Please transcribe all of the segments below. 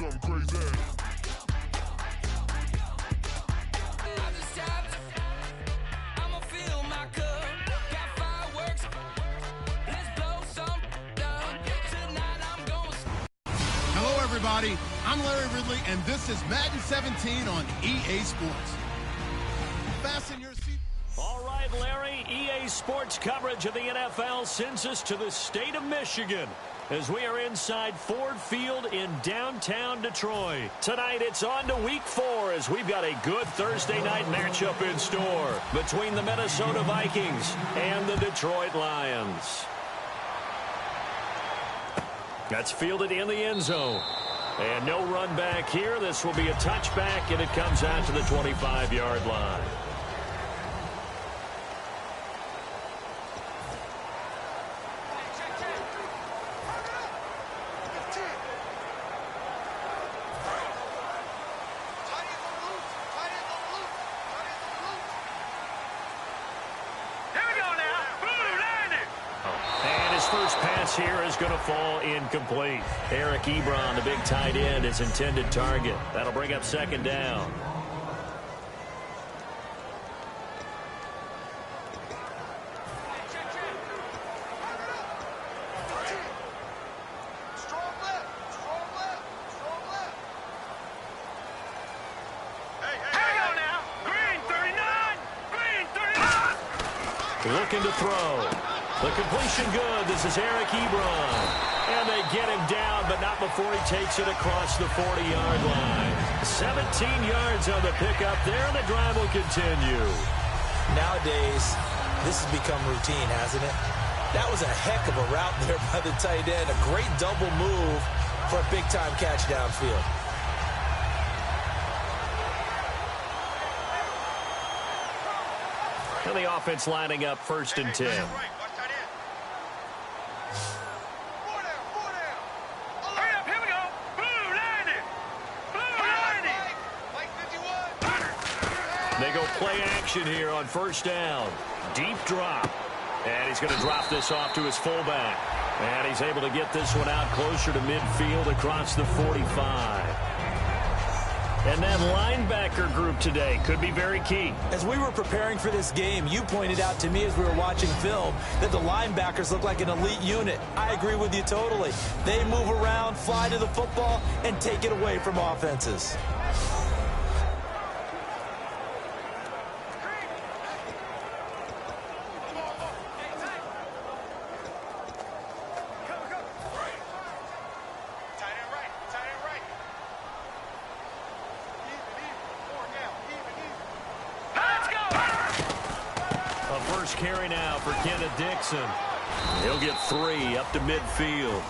something crazy. Hello, everybody. I'm Larry Ridley, and this is Madden 17 on EA Sports. Fasten your seat. All right, Larry, EA Sports coverage of the NFL sends us to the state of Michigan as we are inside Ford Field in downtown Detroit. Tonight, it's on to Week 4 as we've got a good Thursday night matchup in store between the Minnesota Vikings and the Detroit Lions. That's fielded in the end zone. And no run back here. This will be a touchback, and it comes out to the 25-yard line. First pass here is going to fall incomplete. Eric Ebron, the big tight end, his intended target. That'll bring up second down. Looking to throw. The completion good. This is Eric Ebron. And they get him down, but not before he takes it across the 40-yard line. 17 yards on the pickup there. The drive will continue. Nowadays, this has become routine, hasn't it? That was a heck of a route there by the tight end. A great double move for a big-time catch downfield. And the offense lining up 1st and 10. They go play action here on 1st down. Deep drop. And he's going to drop this off to his fullback. And he's able to get this one out closer to midfield across the 45. And that linebacker group today could be very key. As we were preparing for this game, you pointed out to me as we were watching film that the linebackers look like an elite unit. I agree with you totally. They move around, fly to the football, and take it away from offenses. Carry now for Kenneth Dixon. He'll get 3 up to midfield.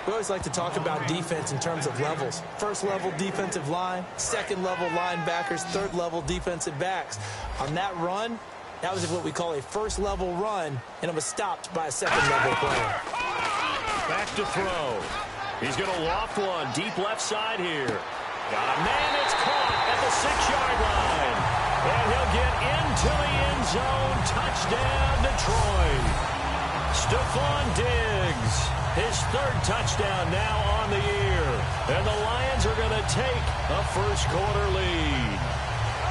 We always like to talk about defense in terms of levels. First level defensive line, second level linebackers, third level defensive backs. On that run, that was what we call a first level run, and it was stopped by a second level player. Back to throw. He's going to loft one deep left side here. Got a man, it's caught at the 6-yard line. And he'll get into the end zone. Touchdown, Detroit. Stephon Diggs, his 3rd touchdown now on the year. And the Lions are going to take a first-quarter lead.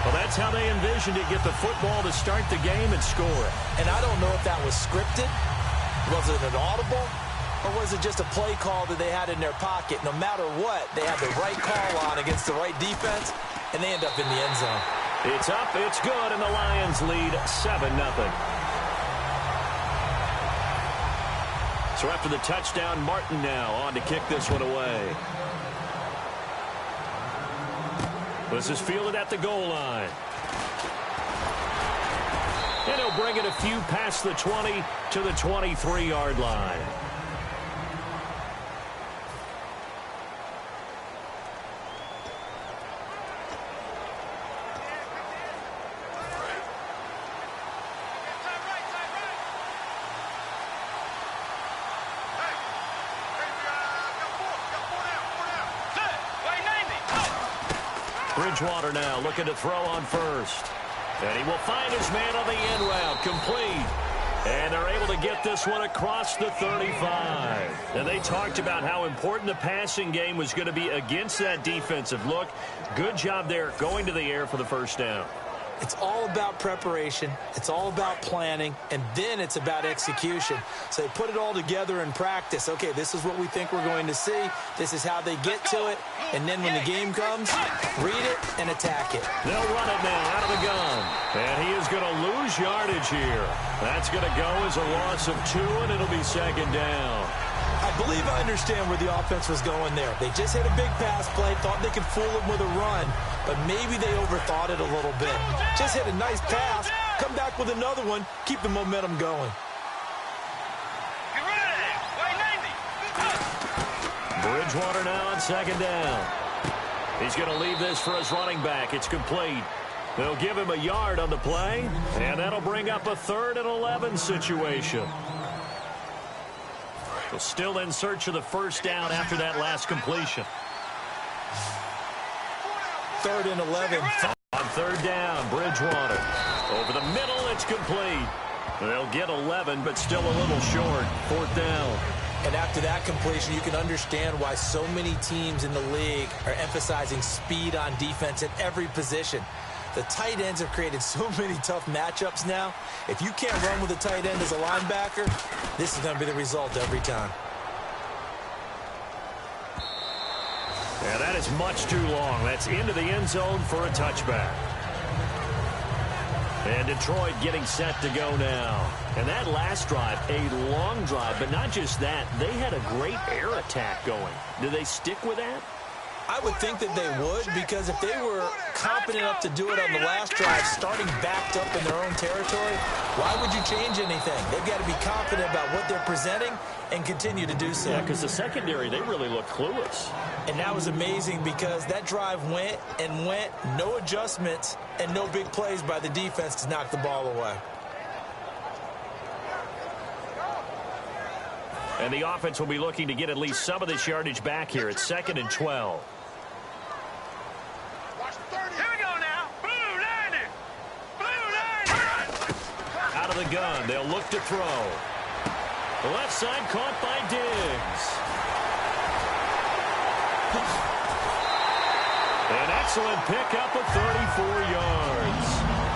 Well, that's how they envisioned it, get the football to start the game and score it. And I don't know if that was scripted. Was it an audible? Or was it just a play call that they had in their pocket? No matter what, they had the right call on against the right defense, and they end up in the end zone. It's up, it's good, and the Lions lead 7-0. So after the touchdown, Martin now on to kick this one away. This is fielded at the goal line. And he'll bring it a few past the 20 to the 23-yard line. Bridgewater now looking to throw on 1st. And he will find his man on the end route. Complete. And they're able to get this one across the 35. And they talked about how important the passing game was going to be against that defensive look. Good job there going to the air for the first down. It's all about preparation. It's all about planning. And then it's about execution. So they put it all together in practice. Okay, this is what we think we're going to see. This is how they get to it. And then when the game comes, read it and attack it. They'll run it now out of the gun. And he is going to lose yardage here. That's going to go as a loss of 2, and it'll be second down. I believe I understand where the offense was going there. They just hit a big pass play, thought they could fool them with a run, but maybe they overthought it a little bit. Just hit a nice pass, come back with another one, keep the momentum going. Bridgewater now on second down. He's going to leave this for his running back. It's complete. They'll give him a yard on the play, and that'll bring up a 3rd and 11 situation. They'll still in search of the first down after that last completion. 3rd and 11. On 3rd down, Bridgewater. Over the middle, it's complete. They'll get 11, but still a little short. 4th down. And after that completion, you can understand why so many teams in the league are emphasizing speed on defense at every position. The tight ends have created so many tough matchups now. If you can't run with a tight end as a linebacker, this is going to be the result every time. Yeah, that is much too long. That's into the end zone for a touchback. And Detroit getting set to go now. And that last drive, a long drive, but not just that. They had a great air attack going. Do they stick with that? I would think that they would, because if they were confident enough to do it on the last drive, starting backed up in their own territory, why would you change anything? They've got to be confident about what they're presenting and continue to do so. Yeah, because the secondary, they really look clueless. And that was amazing because that drive went and went, no adjustments, and no big plays by the defense to knock the ball away. And the offense will be looking to get at least some of this yardage back here. It's 2nd and 12. Out of the gun, they'll look to throw. The left side caught by Diggs. An excellent pickup of 34 yards.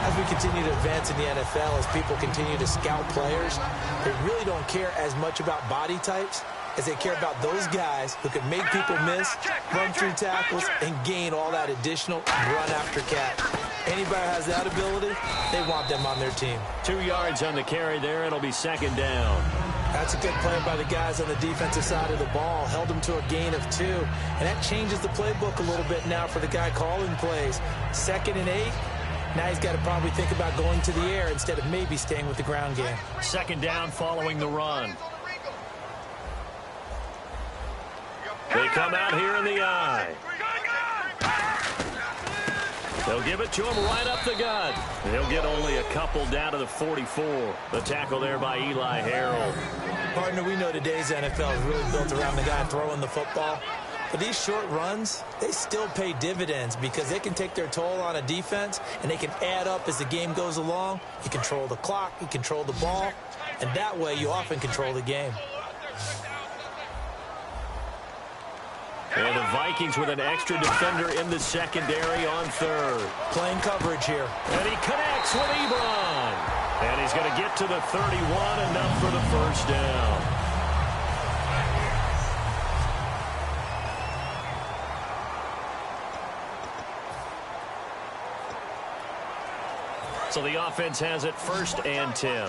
As we continue to advance in the NFL, as people continue to scout players, they really don't care as much about body types as they care about those guys who can make people miss, run through tackles, and gain all that additional run after catch. Anybody has that ability, they want them on their team. 2 yards on the carry there. It'll be second down. That's a good play by the guys on the defensive side of the ball. Held them to a gain of 2. And that changes the playbook a little bit now for the guy calling plays. 2nd and 8. Now he's got to probably think about going to the air instead of maybe staying with the ground game. Second down following the run. They come out here in the eye. They'll give it to him right up the gut. He'll get only a couple down to the 44. The tackle there by Eli Harold. Partner, we know today's NFL is really built around the guy throwing the football. But these short runs, they still pay dividends because they can take their toll on a defense and they can add up as the game goes along. You control the clock, you control the ball, and that way you often control the game. And the Vikings with an extra defender in the secondary on 3rd. Playing coverage here. And he connects with Ebron. And he's going to get to the 31, enough for the first down. So the offense has it 1st and 10.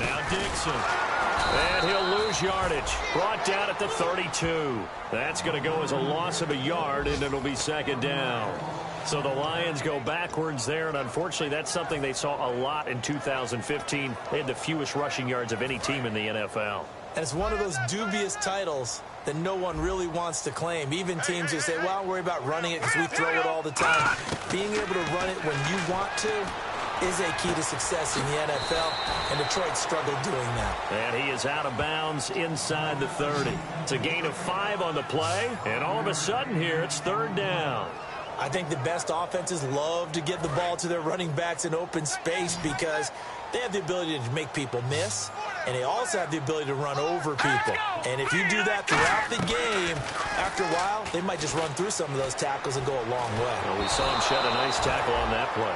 Now Dixon. And he'll lose yardage. Brought down at the 32. That's going to go as a loss of a yard, and it'll be second down. So the Lions go backwards there, and unfortunately that's something they saw a lot in 2015. They had the fewest rushing yards of any team in the NFL. And it's one of those dubious titles that no one really wants to claim. Even teams who say, well, I'll worry about running it because we throw it all the time. Being able to run it when you want to is a key to success in the NFL, and Detroit struggled doing that. And he is out of bounds inside the 30. It's a gain of 5 on the play, and all of a sudden here, it's 3rd down. I think the best offenses love to get the ball to their running backs in open space because they have the ability to make people miss, and they also have the ability to run over people. And if you do that throughout the game, after a while, they might just run through some of those tackles and go a long way. Well, we saw him shed a nice tackle on that play.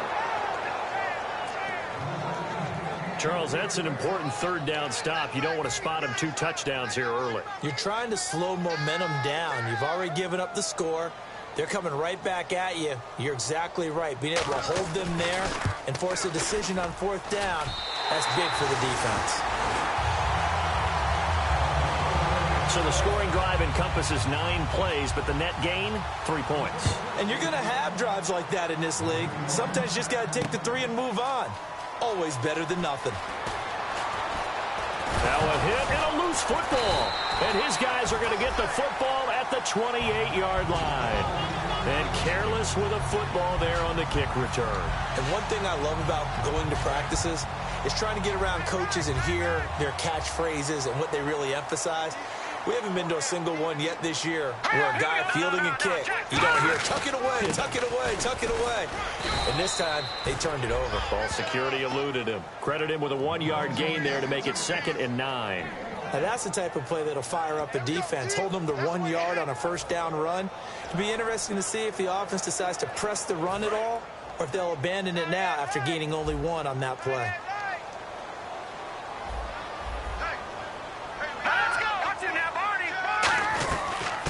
Charles, that's an important 3rd down stop. You don't want to spot him 2 touchdowns here early. You're trying to slow momentum down. You've already given up the score. They're coming right back at you. You're exactly right. Being able to hold them there and force a decision on 4th down, that's big for the defense. So the scoring drive encompasses 9 plays, but the net gain, 3 points. And you're going to have drives like that in this league. Sometimes you just got to take the 3 and move on. Always better than nothing. Now a hit and a loose football. And his guys are going to get the football at the 28-yard line. And careless with a football there on the kick return. And one thing I love about going to practices is trying to get around coaches and hear their catchphrases and what they really emphasize. We haven't been to a single one yet this year where a guy fielding a kick, you don't hear, tuck it away, tuck it away, tuck it away. And this time, they turned it over. Ball security eluded him. Credit him with a 1-yard gain there to make it 2nd and 9. Now, that's the type of play that'll fire up a defense. Hold them to 1 yard on a 1st down run. It'll be interesting to see if the offense decides to press the run at all or if they'll abandon it now after gaining only 1 on that play.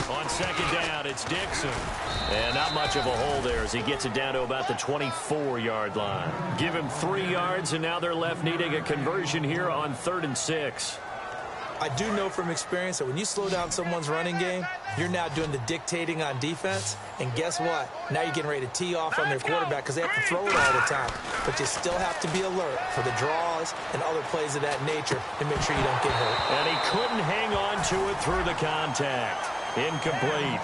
On 2nd down, it's Dixon. And not much of a hole there as he gets it down to about the 24-yard line. Give him 3 yards, and now they're left needing a conversion here on 3rd and 6. I do know from experience that when you slow down someone's running game, you're now doing the dictating on defense. And guess what? Now you're getting ready to tee off on their quarterback because they have to throw it all the time. But you still have to be alert for the draws and other plays of that nature to make sure you don't get hurt. And he couldn't hang on to it through the contact. Incomplete.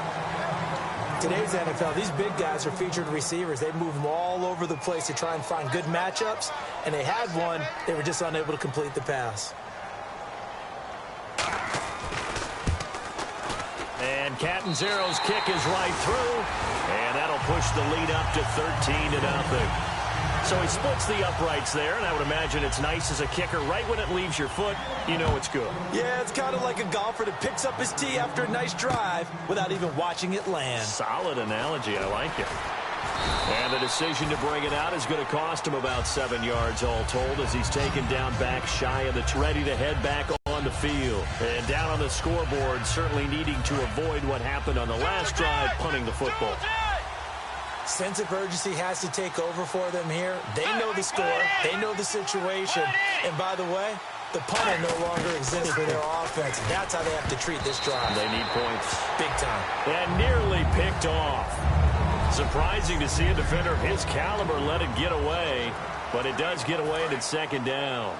Today's NFL, these big guys are featured receivers. They move them all over the place to try and find good matchups. And they had one. They were just unable to complete the pass. And Catanzaro's kick is right through, and that'll push the lead up to 13-0. So he splits the uprights there, and I would imagine it's nice as a kicker. Right when it leaves your foot, you know it's good. Yeah, it's kind of like a golfer that picks up his tee after a nice drive without even watching it land. Solid analogy. I like it. And the decision to bring it out is going to cost him about 7 yards all told as he's taken down back shy of the ready to head back on the field. And down on the scoreboard, certainly needing to avoid what happened on the last drive, punting the football. Sense of urgency has to take over for them here. They know the score. They know the situation. And by the way, the punter no longer exists for their offense. That's how they have to treat this drive. They need points. Big time. And nearly picked off. Surprising to see a defender of his caliber let it get away, but it does get away and it's 2nd down.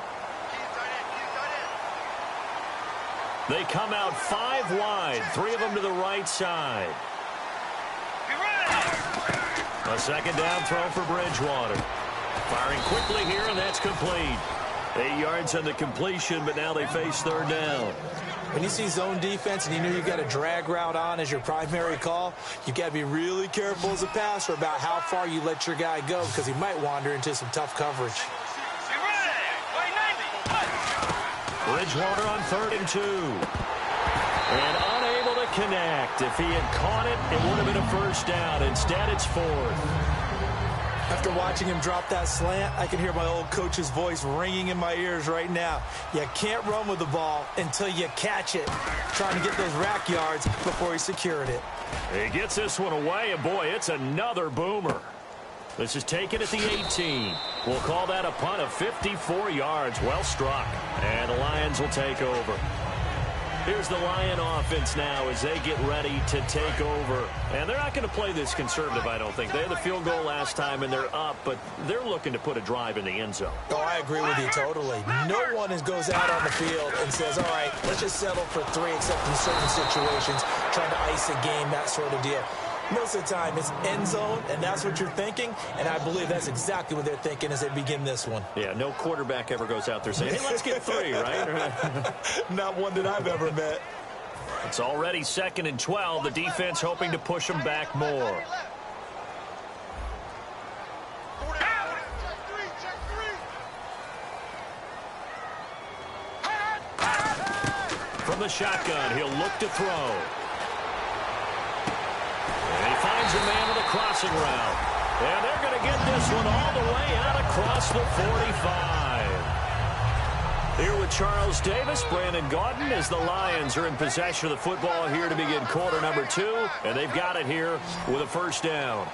They come out 5 wide, 3 of them to the right side. A 2nd down throw for Bridgewater. Firing quickly here, and that's complete. 8 yards on the completion, but now they face 3rd down. When you see zone defense and you know you've got a drag route on as your primary call, you've got to be really careful as a passer about how far you let your guy go because he might wander into some tough coverage. Bridgewater on 3rd and 2. And unable to connect. If he had caught it, it would have been a 1st down. Instead, it's 4th. After watching him drop that slant, I can hear my old coach's voice ringing in my ears right now. You can't run with the ball until you catch it. Trying to get those rack yards before he secured it. He gets this one away, and boy, it's another boomer. This is taken at the 18. We'll call that a punt of 54 yards. Well struck. And the Lions will take over. Here's the Lion offense now as they get ready to take over. And they're not going to play this conservative, I don't think. They had the field goal last time, and they're up, but they're looking to put a drive in the end zone. Oh, I agree with you totally. No one goes out on the field and says, all right, let's just settle for 3, except in certain situations, trying to ice a game, that sort of deal. Most of the time, it's end zone, and that's what you're thinking, and I believe that's exactly what they're thinking as they begin this one. Yeah, no quarterback ever goes out there saying, hey, let's get 3, right? Not one that I've ever met. It's already 2nd and 12. The defense hoping to push them back more. From the shotgun, he'll look to throw. And he finds a man with a crossing route. And they're going to get this one all the way out across the 45. Here with Charles Davis, Brandon Gaudin, as the Lions are in possession of the football here to begin quarter number 2. And they've got it here with a first down.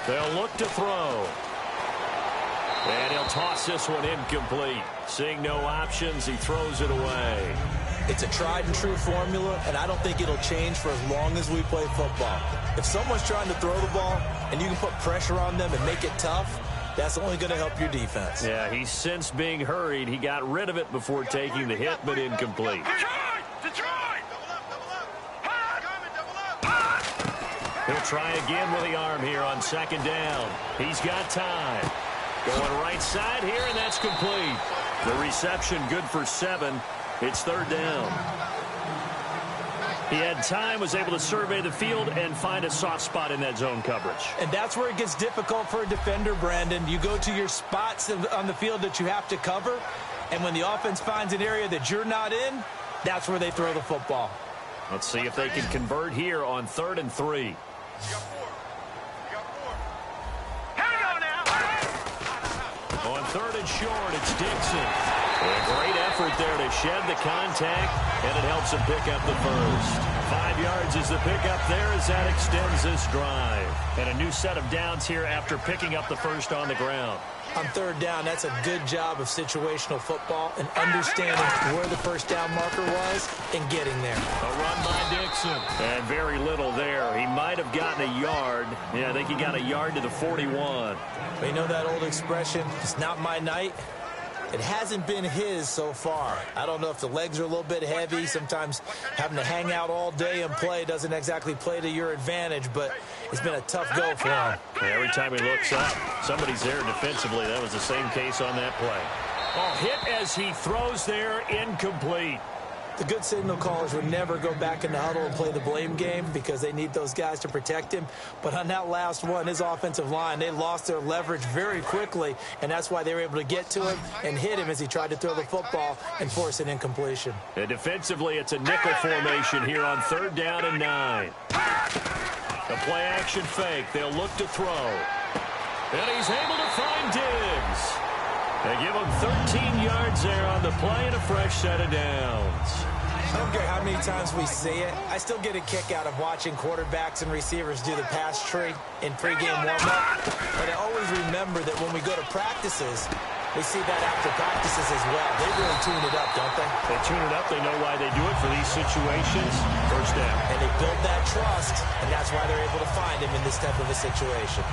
They'll look to throw. And he'll toss this one incomplete. Seeing no options, he throws it away. It's a tried and true formula, and I don't think it'll change for as long as we play football. If someone's trying to throw the ball and you can put pressure on them and make it tough, that's only going to help your defense. Yeah, he's since being hurried. He got rid of it before taking the hit, but incomplete. He'll try again with the arm here on 2nd down. He's got time. Going right side here, and that's complete. The reception good for 7. It's 3rd down. He had time, was able to survey the field and find a soft spot in that zone coverage. And that's where it gets difficult for a defender, Brandon. You go to your spots on the field that you have to cover, and when the offense finds an area that you're not in, that's where they throw the football. Let's see if they can convert here on 3rd and 3. On 3rd and short, it's Dixon. A great effort there to shed the contact, and it helps him pick up the first. 5 yards is the pickup there as that extends this drive. And a new set of downs here after picking up the first on the ground. On 3rd down, that's a good job of situational football and understanding where the first down marker was and getting there. A run by Dixon. And very little there. He might have gotten a yard. Yeah, I think he got a yard to the 41. But you know that old expression, it's not my night? It hasn't been his so far. I don't know if the legs are a little bit heavy. Sometimes having to hang out all day and play doesn't exactly play to your advantage, but it's been a tough go for him. Every time he looks up, somebody's there defensively. That was the same case on that play. Oh, hit as he throws there, incomplete. The good signal callers would never go back in the huddle and play the blame game because they need those guys to protect him. But on that last one, his offensive line, they lost their leverage very quickly, and that's why they were able to get to him and hit him as he tried to throw the football and force an incompletion. And defensively, it's a nickel formation here on 3rd down and 9. A play-action fake. They'll look to throw. And he's able to find Diggs. They give him 13 yards there on the play and a fresh set of downs. I don't care how many times we see it. I still get a kick out of watching quarterbacks and receivers do the pass tree in pregame warm-up. But I always remember that when we go to practices, we see that after practices as well. They really tune it up, don't they? They tune it up. They know why they do it for these situations. First down. And they build that trust, and that's why they're able to find him in this type of a situation.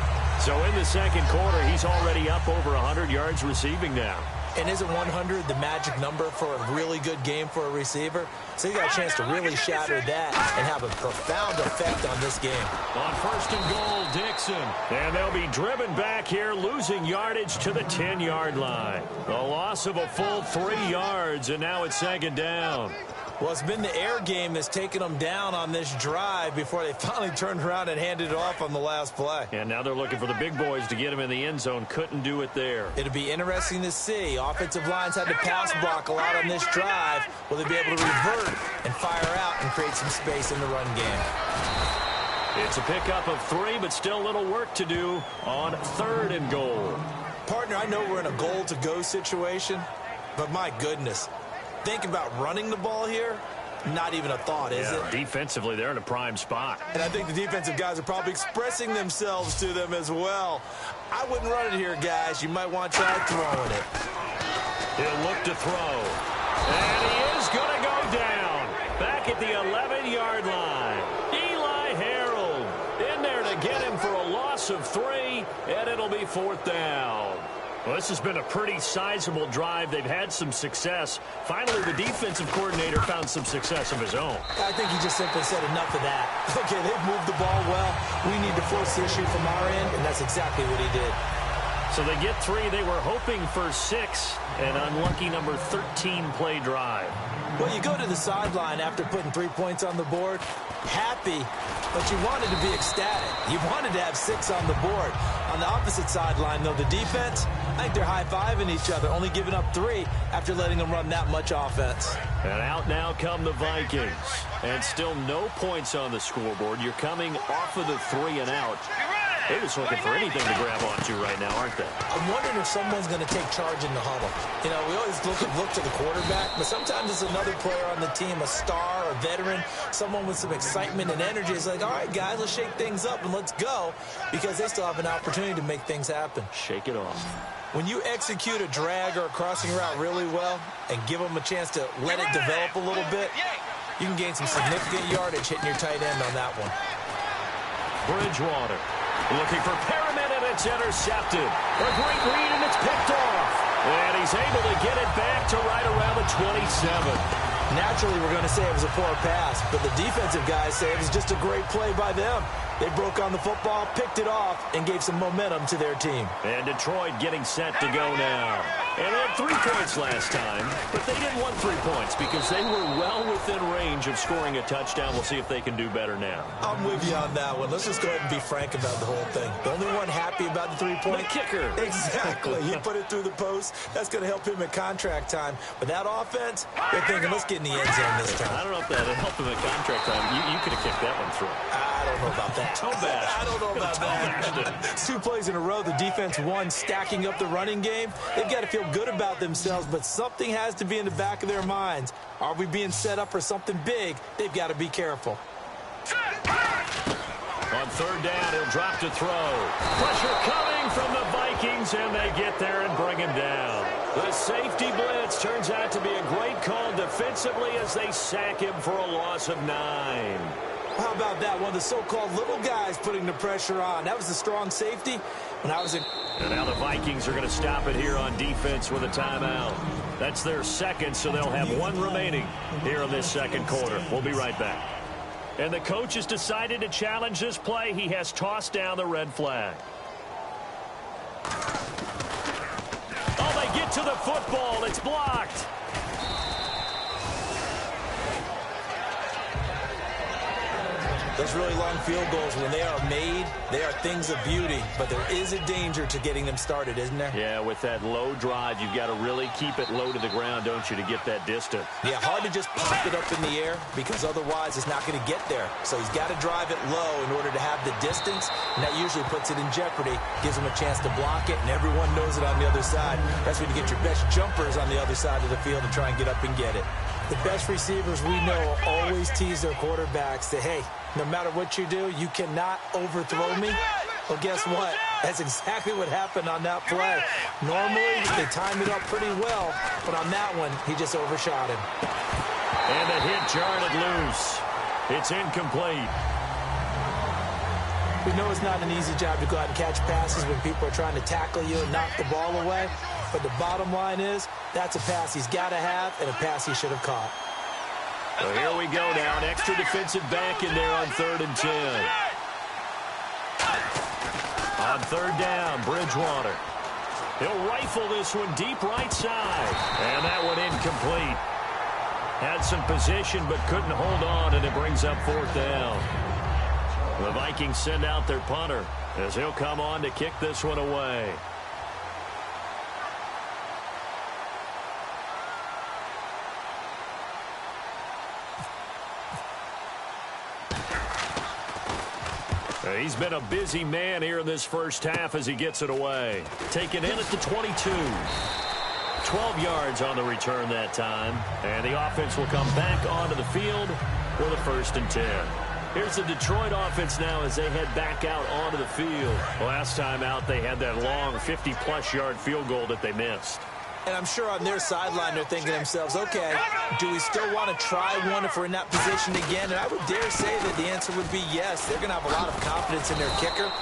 So in the 2nd quarter, he's already up over 100 yards receiving now. And isn't 100 the magic number for a really good game for a receiver? So he got a chance to really shatter that and have a profound effect on this game. On 1st and goal, Dixon. And they'll be driven back here, losing yardage to the 10-yard line. The loss of a full 3 yards, and now it's 2nd down. Well, it's been the air game that's taken them down on this drive before they finally turned around and handed it off on the last play. And now they're looking for the big boys to get him in the end zone. Couldn't do it there. It'll be interesting to see. Offensive lines had to pass block a lot on this drive. Will they be able to revert and fire out and create some space in the run game? It's a pickup of 3, but still a little work to do on 3rd and goal. Partner, I know we're in a goal-to-go situation, but my goodness. Think about running the ball here, not even a thought, is it? Defensively, they're in a prime spot. And I think the defensive guys are probably expressing themselves to them as well. I wouldn't run it here, guys. You might want to try throwing it. He'll look to throw. And he is going to go down. Back at the 11-yard line. Eli Harold in there to get him for a loss of 3, and it'll be 4th down. Well, this has been a pretty sizable drive. They've had some success. Finally, the defensive coordinator found some success of his own. I think he just simply said enough of that. Okay, they've moved the ball well. We need to force the issue from our end, and that's exactly what he did. So they get 3. They were hoping for 6. An unlucky number 13 play drive. Well, you go to the sideline after putting 3 points on the board, happy, but you wanted to be ecstatic. You wanted to have 6 on the board. On the opposite sideline, though, the defense, I think they're high-fiving each other, only giving up 3 after letting them run that much offense. And out now come the Vikings. And still no points on the scoreboard. You're coming off of the 3 and out. They're just looking for anything to grab onto right now, aren't they? I'm wondering if someone's going to take charge in the huddle. You know, we always look to the quarterback, but sometimes it's another player on the team, a star, a veteran, someone with some excitement and energy. It's like, all right, guys, let's shake things up and let's go, because they still have an opportunity to make things happen. Shake it off. When you execute a drag or a crossing route really well and give them a chance to let it develop a little bit, you can gain some significant yardage hitting your tight end on that one. Bridgewater looking for Perriman, and it's intercepted. A great read, and it's picked off. And he's able to get it back to right around the 27. Naturally, we're going to say it was a poor pass, but the defensive guys say it was just a great play by them. They broke on the football, picked it off, and gave some momentum to their team. And Detroit getting set to go now. And they had 3 points last time, but they didn't want 3 points because they were well within range of scoring a touchdown. We'll see if they can do better now. I'm with you on that one. Let's just go ahead and be frank about the whole thing. The only one happy about the 3-point? The kicker. Exactly. He put it through the post. That's going to help him at contract time. But that offense, they're thinking, let's get in the end zone this time. I don't know if that helped him at contract time. You could have kicked that one through. I don't know about that. I don't know about that. It's 2 plays in a row. The defense won, stacking up the running game. They've got to feel good about themselves, but something has to be in the back of their minds. Are we being set up for something big? They've got to be careful. On 3rd down, he'll drop to throw. Pressure coming from the Vikings, and they get there and bring him down. The safety blitz turns out to be a great call defensively as they sack him for a loss of 9. How about that? One of the so-called little guys putting the pressure on. That was the strong safety when I was in. And now the Vikings are going to stop it here on defense with a timeout. That's their second, so they'll have 1 remaining here in this 2nd quarter. We'll be right back. And the coach has decided to challenge this play. He has tossed down the red flag. Oh, they get to the football. It's blocked. Those really long field goals, when they are made, they are things of beauty. But there is a danger to getting them started, isn't there? Yeah, with that low drive, you've got to really keep it low to the ground, don't you, to get that distance. Yeah, hard to just pop it up in the air because otherwise it's not going to get there. So he's got to drive it low in order to have the distance, and that usually puts it in jeopardy, gives him a chance to block it, and everyone knows it on the other side. That's when you get your best jumpers on the other side of the field and try and get up and get it. The best receivers we know always tease their quarterbacks that, hey, no matter what you do, you cannot overthrow me. Well, guess what? That's exactly what happened on that play. Normally, they time it up pretty well, but on that one, he just overshot him. And the hit jarred it loose. It's incomplete. We know it's not an easy job to go out and catch passes when people are trying to tackle you and knock the ball away. But the bottom line is, that's a pass he's got to have and a pass he should have caught. So here we go now. An extra defensive back in there on 3rd and 10. On 3rd down, Bridgewater. He'll rifle this one deep right side. And that one incomplete. Had some position but couldn't hold on, and it brings up 4th down. The Vikings send out their punter as he'll come on to kick this one away. He's been a busy man here in this first half as he gets it away. Taken in at the 22. 12 yards on the return that time. And the offense will come back onto the field for the 1st and 10. Here's the Detroit offense now as they head back out onto the field. Last time out, they had that long 50-plus yard field goal that they missed. And I'm sure on their sideline they're thinking to themselves, okay, do we still want to try one if we're in that position again? And I would dare say that the answer would be yes. They're going to have a lot of confidence in their kicker.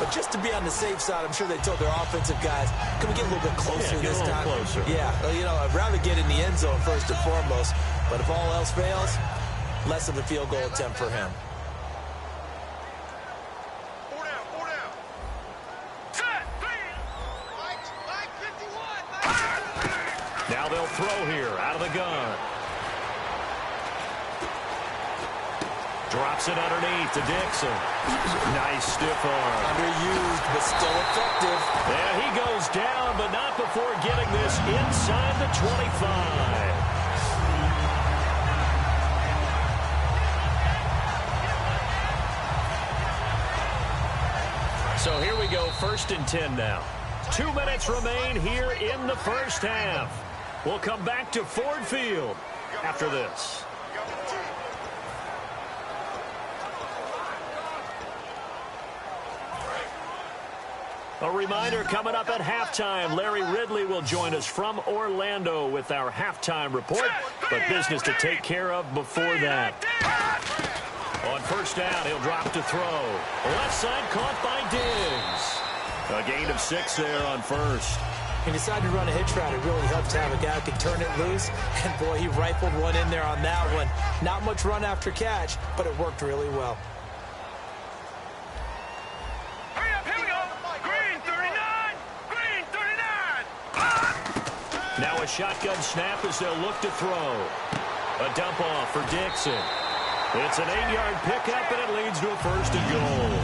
But just to be on the safe side, I'm sure they told their offensive guys, can we get a little bit closer this time? Closer. Yeah, well, you know, I'd rather get in the end zone first and foremost. But if all else fails, less of a field goal attempt for him. Now they'll throw here out of the gun. Drops it underneath to Dixon. Nice stiff arm. Underused, but still effective. And he goes down, but not before getting this inside the 25. So here we go, 1st and 10 now. 2 minutes remain here in the first half. We'll come back to Ford Field after this. A reminder, coming up at halftime, Larry Ridley will join us from Orlando with our halftime report, but business to take care of before that. On 1st down, he'll drop to throw. Left side caught by Diggs. A gain of 6 there on 1st. He decided to run a hitch route. It really helps to have a guy who can turn it loose. And, boy, he rifled one in there on that one. Not much run after catch, but it worked really well. Now a shotgun snap as they'll look to throw. A dump off for Dixon. It's an 8-yard pickup, and it leads to a 1st and goal.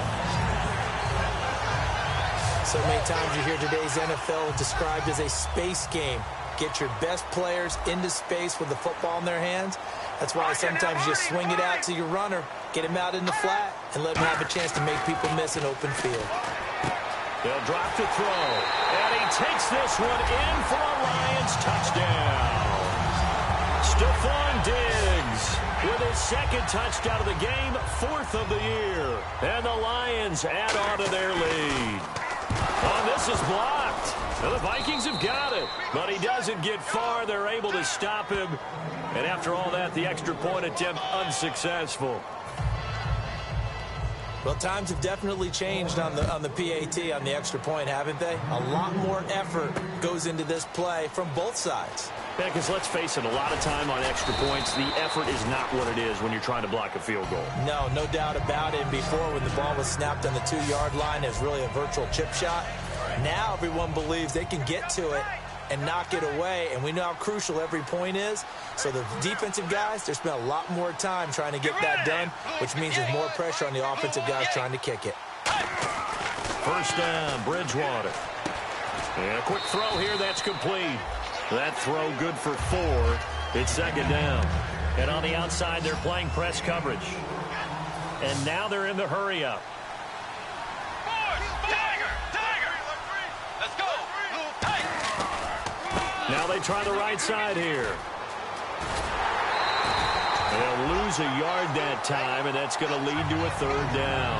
So many times you hear today's NFL described as a space game. Get your best players into space with the football in their hands. That's why sometimes you swing it out to your runner, get him out in the flat, and let him have a chance to make people miss an open field. They'll drop to throw. And he takes this one in for a Lions touchdown. Stephon Diggs with his 2nd touchdown of the game, 4th of the year. And the Lions add on to their lead. Oh, this is blocked. Now the Vikings have got it, but he doesn't get far. They're able to stop him. And after all that, the extra point attempt unsuccessful. Well, times have definitely changed on the PAT, on the extra point, haven't they? A lot more effort goes into this play from both sides. Yeah, because let's face it, a lot of time on extra points, the effort is not what it is when you're trying to block a field goal. No doubt about it. And before, when the ball was snapped on the 2-yard line, it was really a virtual chip shot. Now everyone believes they can get to it and knock it away, and we know how crucial every point is. So the defensive guys, they spent a lot more time trying to get that done, which means there's more pressure on the offensive guys trying to kick it. 1st down, Bridgewater. And a quick throw here, that's complete. That throw good for 4. It's 2nd down. And on the outside, they're playing press coverage. And now they're in the hurry-up. Now they try the right side here. They'll lose a yard that time, and that's going to lead to a 3rd down.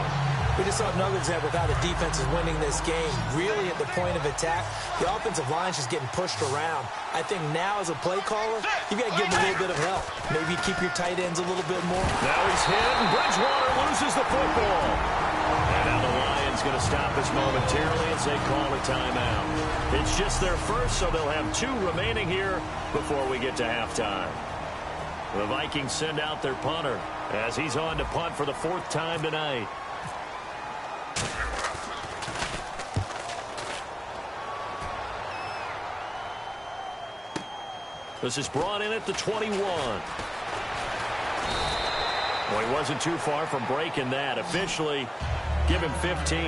We just saw another example of how the defense is winning this game. Really at the point of attack, the offensive line's just getting pushed around. I think now as a play caller, you've got to give them a little bit of help. Maybe keep your tight ends a little bit more. Now he's hit, and Bridgewater loses the football. And now the Lions going to stop this momentarily as they call a timeout. It's just their first, so they'll have 2 remaining here before we get to halftime. The Vikings send out their punter as he's on to punt for the 4th time tonight. This is brought in at the 21. Well, he wasn't too far from breaking that. Officially, give him 15.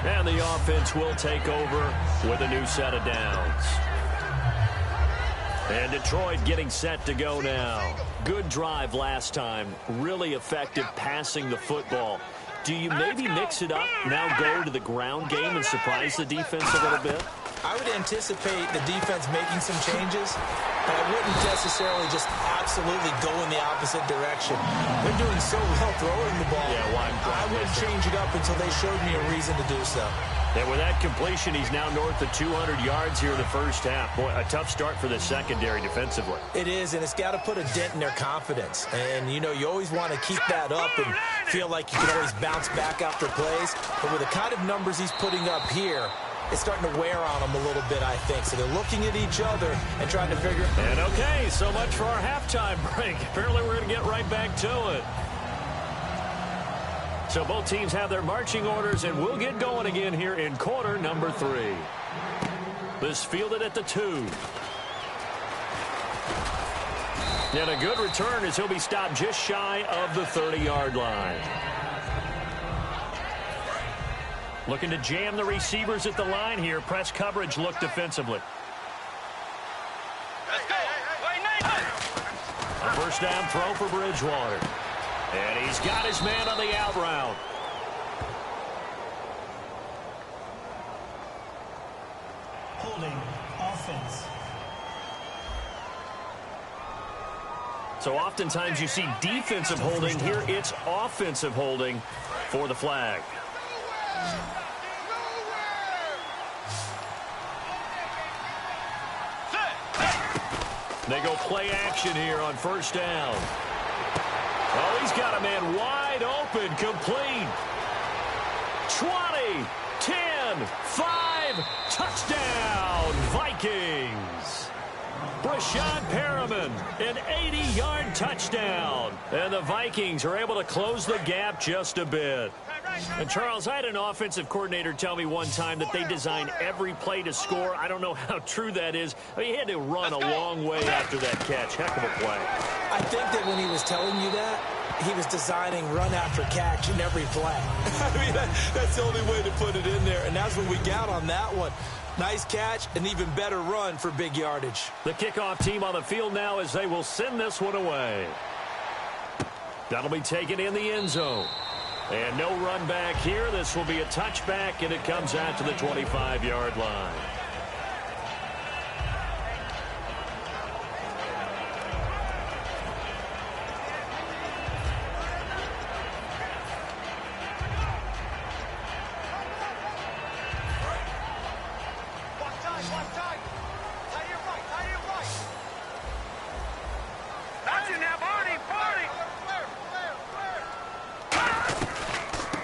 And the offense will take over with a new set of downs. And Detroit getting set to go now. Good drive last time. Really effective passing the football. Do you maybe mix it up, now go to the ground game and surprise the defense a little bit? I would anticipate the defense making some changes, but I wouldn't necessarily just absolutely go in the opposite direction. They're doing so well throwing the ball. Yeah, I wouldn't change it up until they showed me a reason to do so. And with that completion, he's now north of 200 yards here in the first half. Boy, a tough start for the secondary defensively. It is, and it's got to put a dent in their confidence. And, you know, you always want to keep that up and feel like you can always bounce back after plays. But with the kind of numbers he's putting up here, it's starting to wear on them a little bit, I think. So they're looking at each other and trying to figure. And okay, so much for our halftime break. Apparently we're going to get right back to it. So both teams have their marching orders, and we'll get going again here in quarter number 3. This fielded at the 2. And a good return as he'll be stopped just shy of the 30-yard line. Looking to jam the receivers at the line here. Press coverage look defensively. A first down throw for Bridgewater. And he's got his man on the out route. Holding offense. So oftentimes you see defensive holding. Here it's offensive holding for the flag. They go play action here on first down. Oh, he's got a man wide open, complete. 20, 10, 5, touchdown, Vikings. Brashad Perriman, an 80-yard touchdown. And the Vikings are able to close the gap just a bit. And, Charles, I had an offensive coordinator tell me one time that they design every play to score. I don't know how true that is. I mean, he had to run a long way after that catch. Heck of a play. I think that when he was telling you that, he was designing run after catch in every play. I mean, that's the only way to put it in there, and that's what we got on that one. Nice catch, an even better run for big yardage. The kickoff team on the field now as they will send this one away. That'll be taken in the end zone. And no run back here. This will be a touchback, and it comes out to the 25-yard line.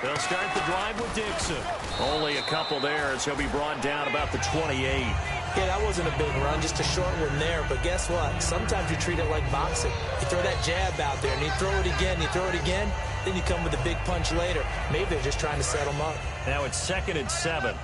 They'll start the drive with Dixon. Only a couple there as he'll be brought down about the 28. Yeah, that wasn't a big run, just a short one there. But guess what? Sometimes you treat it like boxing. You throw that jab out there, and you throw it again, then you come with a big punch later. Maybe they're just trying to set him up. Now it's 2nd and 7.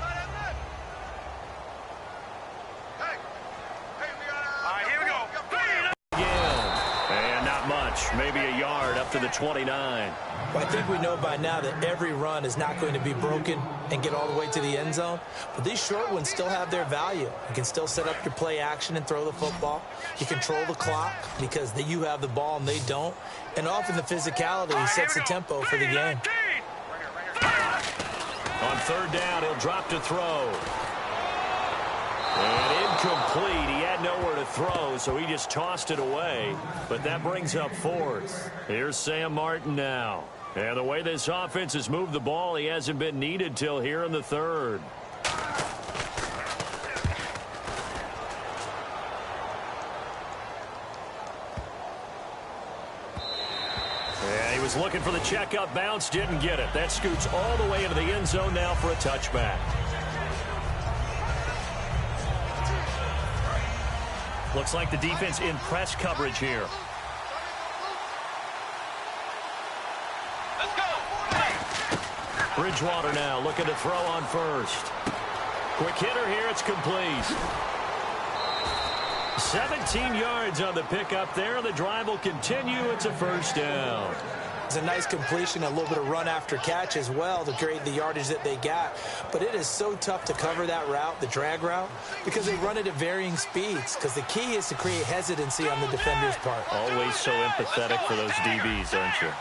Maybe a yard up to the 29. Well, I think we know by now that every run is not going to be broken and get all the way to the end zone. But these short ones still have their value. You can still set up your play action and throw the football. You control the clock because you have the ball and they don't. And often the physicality sets the tempo for the game. On third down, he'll drop to throw. And incomplete. He had nowhere to throw, so he just tossed it away. But that brings up 4th. Here's Sam Martin now. And the way this offense has moved the ball, he hasn't been needed till here in the 3rd. Yeah, he was looking for the checkup bounce, didn't get it. That scoots all the way into the end zone now for a touchback. Looks like the defense in press coverage here. Let's go. Bridgewater now looking to throw on first. Quick hitter here. It's complete. 17 yards on the pickup there. The drive will continue. It's a first down. It's a nice completion, a little bit of run after catch as well to create the yardage that they got. But it is so tough to cover that route, the drag route, because they run it at varying speeds. Because the key is to create hesitancy on the defender's part. Always so empathetic for those DBs, aren't you?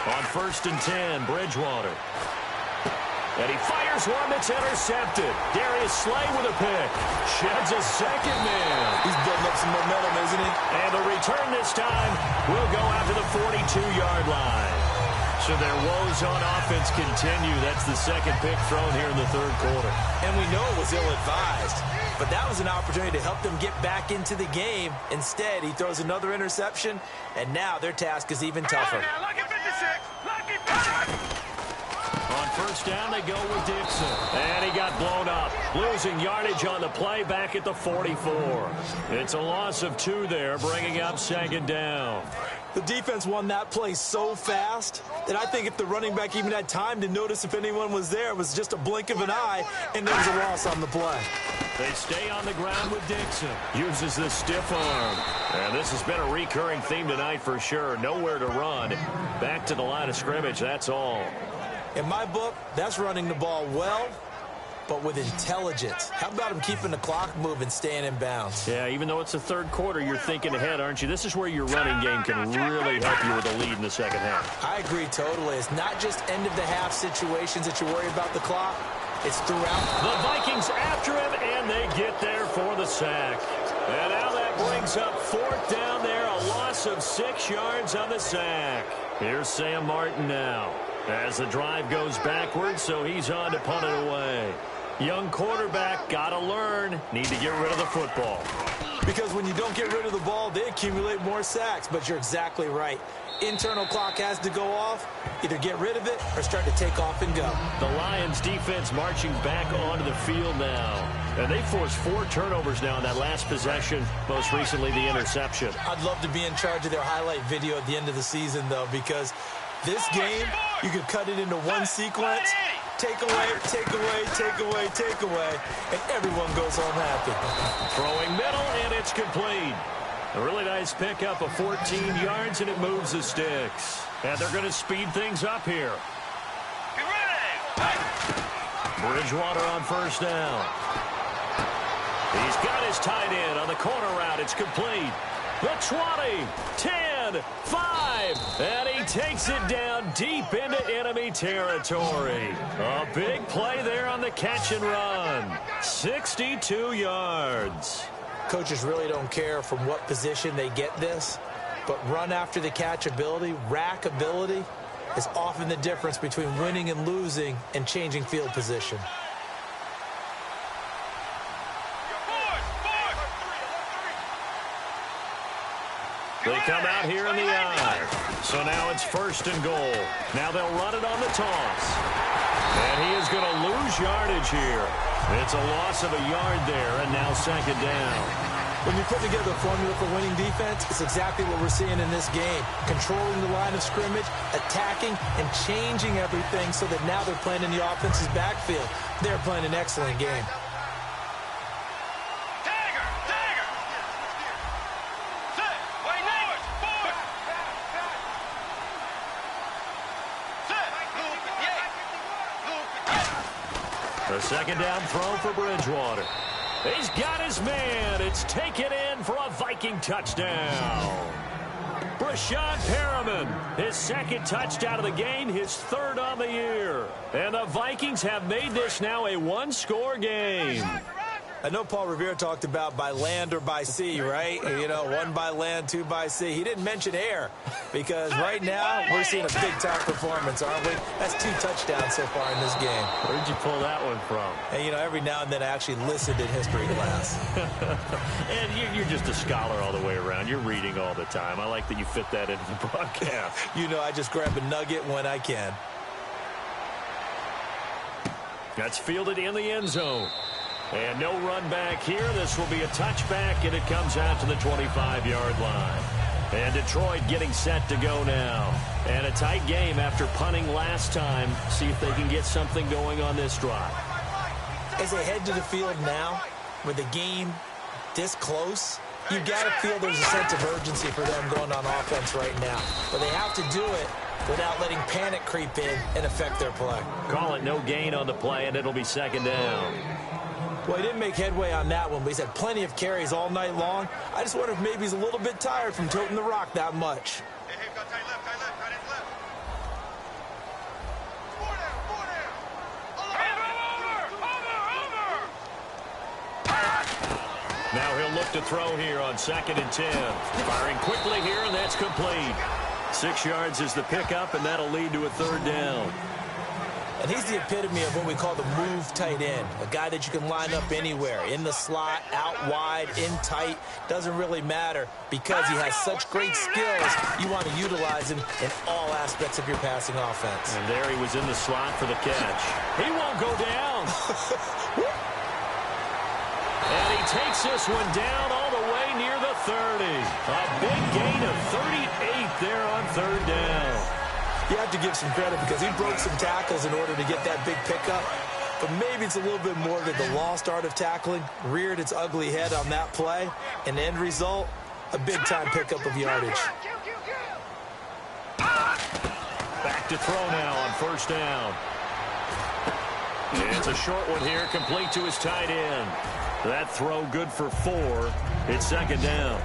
On 1st and 10, Bridgewater. And he fires one that's intercepted. Darius Slay with a pick. Sheds a second man. He's building up some momentum, isn't he? And the return this time will go out to the 42-yard line. So their woes on offense continue. That's the second pick thrown here in the third quarter. And we know it was ill-advised, but that was an opportunity to help them get back into the game. Instead, he throws another interception, and now their task is even tougher. On first down, they go with Dixon. And he got blown up. Losing yardage on the play back at the 44. It's a loss of 2 there, bringing up second down. The defense won that play so fast that I think if the running back even had time to notice if anyone was there, it was just a blink of an eye, and there was a loss on the play. They stay on the ground with Dixon. Uses the stiff arm. And this has been a recurring theme tonight for sure. Nowhere to run. Back to the line of scrimmage, that's all. In my book, that's running the ball well, but with intelligence. How about him keeping the clock moving, staying in bounds? Yeah, even though it's the third quarter, you're thinking ahead, aren't you? This is where your running game can really help you with a lead in the second half. I agree totally. It's not just end-of-the-half situations that you worry about the clock. It's throughout. The Vikings after him, and they get there for the sack. And now that brings up fourth down there, a loss of 6 yards on the sack. Here's Sam Martin now. As the drive goes backwards, so he's on to punt it away. Young quarterback, got to learn. Need to get rid of the football. Because when you don't get rid of the ball, they accumulate more sacks. But you're exactly right. Internal clock has to go off. Either get rid of it or start to take off and go. The Lions defense marching back onto the field now. And they forced 4 turnovers now in that last possession, most recently the interception. I'd love to be in charge of their highlight video at the end of the season, though, because this game, you could cut it into one sequence, take away, take away, take away, take away, and everyone goes home happy. Throwing middle, and it's complete. A really nice pickup of 14 yards, and it moves the sticks. And they're going to speed things up here. Bridgewater on first down. He's got his tight end on the corner route. It's complete. The 20, 10, 5, and he takes it down deep into enemy territory. A big play there on the catch and run. 62 yards. Coaches really don't care from what position they get this, but run after the catch ability, rack ability, is often the difference between winning and losing and changing field position. They come out here in the eye. So now it's first and goal. Now they'll run it on the toss. And he is going to lose yardage here. It's a loss of a yard there, and now second down. When you put together a formula for winning defense, it's exactly what we're seeing in this game. Controlling the line of scrimmage, attacking, and changing everything so that now they're playing in the offense's backfield. They're playing an excellent game. A second down throw for Bridgewater. He's got his man. It's taken in for a Viking touchdown. Breshad Perriman, his second touchdown of the game, his third on the year. And the Vikings have made this now a one-score game. I know Paul Revere talked about by land or by sea, right? You know, 1 by land, 2 by sea. He didn't mention air because right now we're seeing a big-time performance, aren't we? That's 2 touchdowns so far in this game. Where'd you pull that one from? And, you know, every now and then I actually listened in history class. And you're just a scholar all the way around. You're reading all the time. I like that you fit that into the broadcast. You know, I just grab a nugget when I can. That's fielded in the end zone. And no run back here. This will be a touchback, and it comes out to the 25-yard line. And Detroit getting set to go now. And a tight game after punting last time. See if they can get something going on this drive. As they head to the field now, with the game this close, you got to feel there's a sense of urgency for them going on offense right now. But they have to do it without letting panic creep in and affect their play. Call it no gain on the play, and it'll be second down. Well, he didn't make headway on that one, but he's had plenty of carries all night long. I just wonder if maybe he's a little bit tired from toting the rock that much. Now he'll look to throw here on 2nd and 10. Firing quickly here, and that's complete. 6 yards is the pickup, and that'll lead to a 3rd down. And he's the epitome of what we call the move tight end, a guy that you can line up anywhere, in the slot, out wide, in tight, doesn't really matter because he has such great skills. You want to utilize him in all aspects of your passing offense. And there he was in the slot for the catch. He won't go down. And he takes this one down all the way near the 30. A big gain of 38 there on 3rd down. You have to give some credit because he broke some tackles in order to get that big pickup. But maybe it's a little bit more that the lost art of tackling reared its ugly head on that play. And the end result, a big-time pickup of yardage. Back to throw now on 1st down. It's a short one here, complete to his tight end. That throw good for 4. It's 2nd down.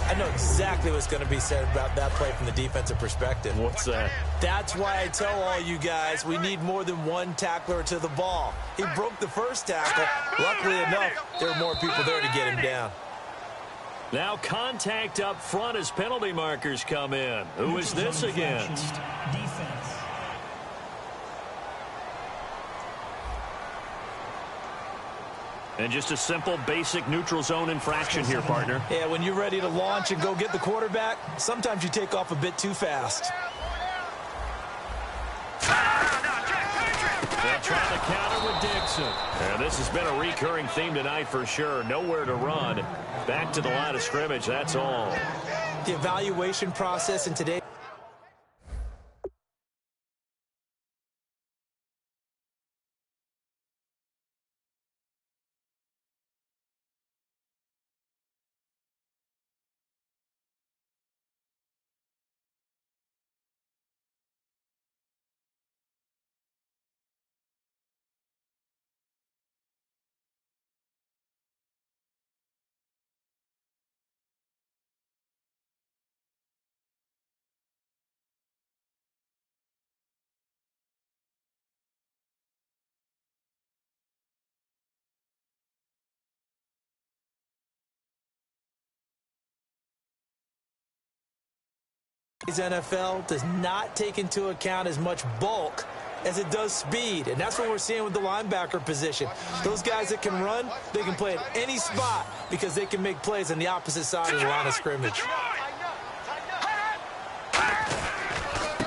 I know exactly what's going to be said about that play from the defensive perspective. What's that? That's why I tell all you guys we need more than one tackler to the ball. He broke the first tackle. Luckily enough, there were more people there to get him down. Now contact up front as penalty markers come in. Who is this against? Defense. And just a simple, basic neutral zone infraction here, partner. Yeah, when you're ready to launch and go get the quarterback, sometimes you take off a bit too fast. They'll try to counter with Dixon. And this has been a recurring theme tonight for sure. Nowhere to run. Back to the line of scrimmage, that's all. The evaluation process in today. NFL does not take into account as much bulk as it does speed, and that's what we're seeing with the linebacker position. Those guys that can run, they can play at any spot because they can make plays on the opposite side of the line of scrimmage.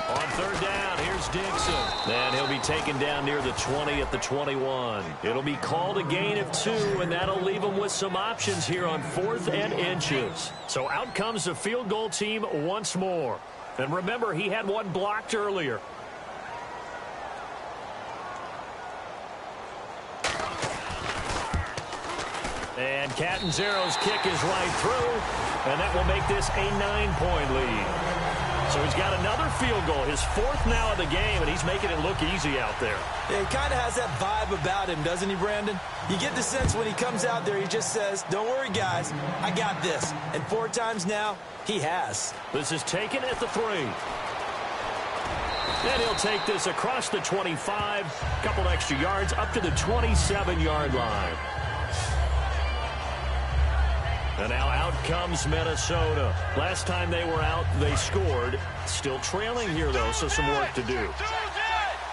On 3rd down, here's Dixon. And he'll be taken down near the 20 at the 21. It'll be called a gain of 2, and that'll leave him with some options here on 4th and inches. So out comes the field goal team once more. And remember, he had one blocked earlier. And Catanzaro's kick is right through, and that will make this a 9-point lead. So he's got another field goal, his 4th now of the game, and he's making it look easy out there. Yeah, he kind of has that vibe about him, doesn't he, Brandon? You get the sense when he comes out there, he just says, don't worry, guys, I got this. And 4 times now, he has. This is taken at the 3. And he'll take this across the 25, a couple extra yards, up to the 27-yard line. And now out comes Minnesota. Last time they were out, they scored. Still trailing here, though, so some work to do.